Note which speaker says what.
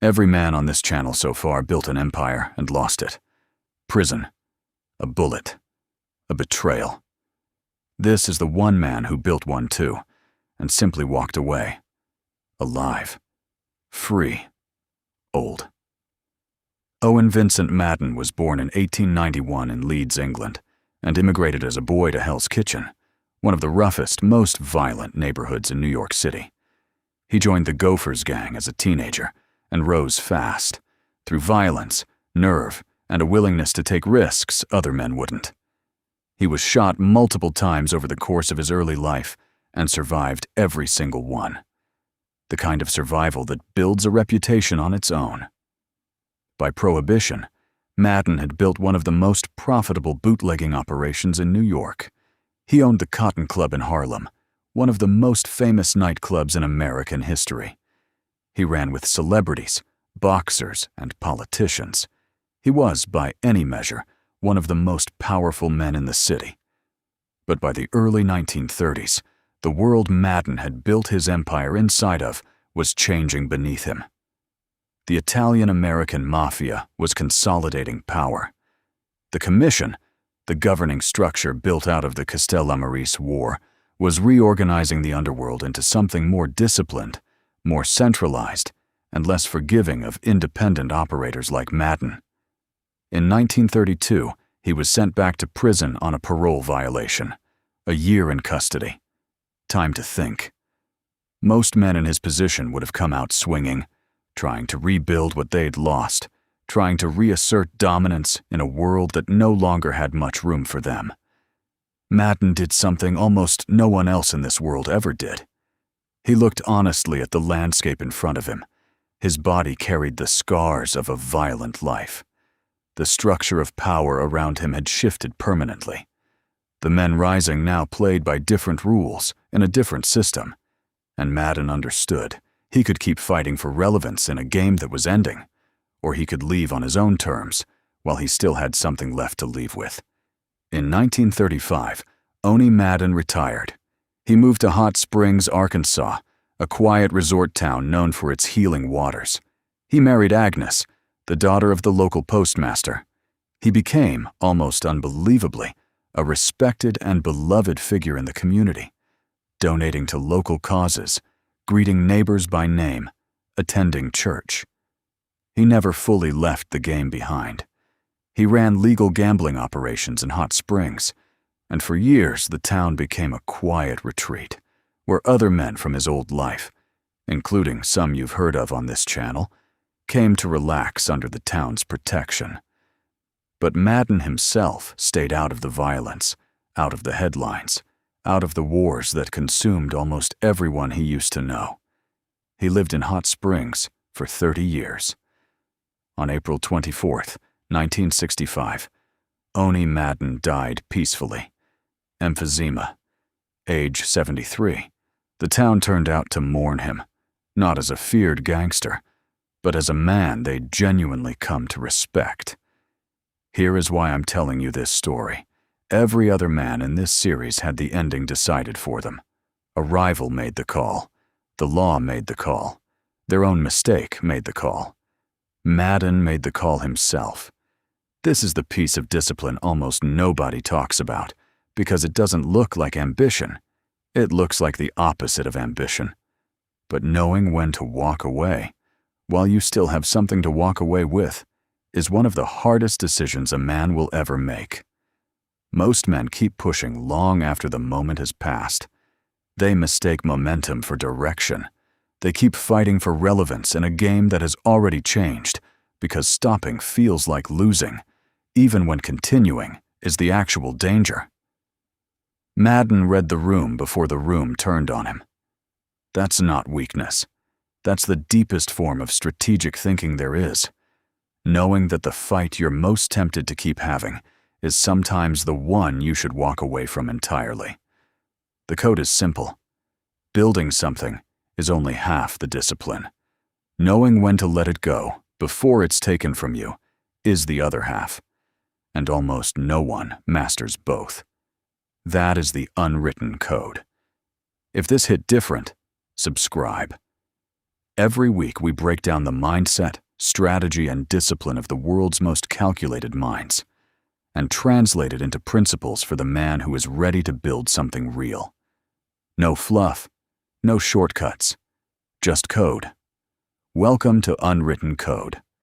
Speaker 1: Every man on this channel so far built an empire and lost it. Prison, a bullet, a betrayal. This is the one man who built one too, and simply walked away. Alive. Free. Old. Owen Vincent Madden was born in 1891 in Leeds, England, and immigrated as a boy to Hell's Kitchen, one of the roughest, most violent neighborhoods in New York City. He joined the Gophers gang as a teenager and rose fast, through violence, nerve, and a willingness to take risks other men wouldn't. He was shot multiple times over the course of his early life and survived every single one. The kind of survival that builds a reputation on its own. By Prohibition, Madden had built one of the most profitable bootlegging operations in New York. He owned the Cotton Club in Harlem, one of the most famous nightclubs in American history. He ran with celebrities, boxers, and politicians. He was, by any measure, one of the most powerful men in the city. But by the early 1930s, the world Madden had built his empire inside of was changing beneath him. The Italian-American Mafia was consolidating power. The Commission, the governing structure built out of the Castellammarese War, was reorganizing the underworld into something more disciplined, more centralized, and less forgiving of independent operators like Madden. In 1932, he was sent back to prison on a parole violation, a year in custody. Time to think. Most men in his position would have come out swinging, trying to rebuild what they'd lost, trying to reassert dominance in a world that no longer had much room for them. Madden did something almost no one else in this world ever did. He looked honestly at the landscape in front of him. His body carried the scars of a violent life. The structure of power around him had shifted permanently. The men rising now played by different rules in a different system, and Madden understood he could keep fighting for relevance in a game that was ending, or he could leave on his own terms while he still had something left to leave with. In 1935, Owney Madden retired. He moved to Hot Springs, Arkansas, a quiet resort town known for its healing waters. He married Agnes, the daughter of the local postmaster. He became, almost unbelievably, a respected and beloved figure in the community, donating to local causes, greeting neighbors by name, attending church. He never fully left the game behind. He ran legal gambling operations in Hot Springs, and for years the town became a quiet retreat where other men from his old life, including some you've heard of on this channel, came to relax under the town's protection. But Madden himself stayed out of the violence, out of the headlines, out of the wars that consumed almost everyone he used to know. He lived in Hot Springs for 30 years. On April 24th, 1965, Owney Madden died peacefully. Emphysema. Age 73. The town turned out to mourn him, not as a feared gangster, but as a man they'd genuinely come to respect. Here is why I'm telling you this story. Every other man in this series had the ending decided for them. A rival made the call. The law made the call. Their own mistake made the call. Madden made the call himself. This is the piece of discipline almost nobody talks about, because it doesn't look like ambition. It looks like the opposite of ambition. But knowing when to walk away, while you still have something to walk away with, is one of the hardest decisions a man will ever make. Most men keep pushing long after the moment has passed. They mistake momentum for direction. They keep fighting for relevance in a game that has already changed, because stopping feels like losing, even when continuing is the actual danger. Madden read the room before the room turned on him. That's not weakness. That's the deepest form of strategic thinking there is. Knowing that the fight you're most tempted to keep having is sometimes the one you should walk away from entirely. The code is simple. Building something is only half the discipline. Knowing when to let it go before it's taken from you is the other half. And almost no one masters both. That is the unwritten code. If this hit different, subscribe. Every week we break down the mindset, strategy, and discipline of the world's most calculated minds, and translate it into principles for the man who is ready to build something real. No fluff, no shortcuts, just code. Welcome to Unwritten Code.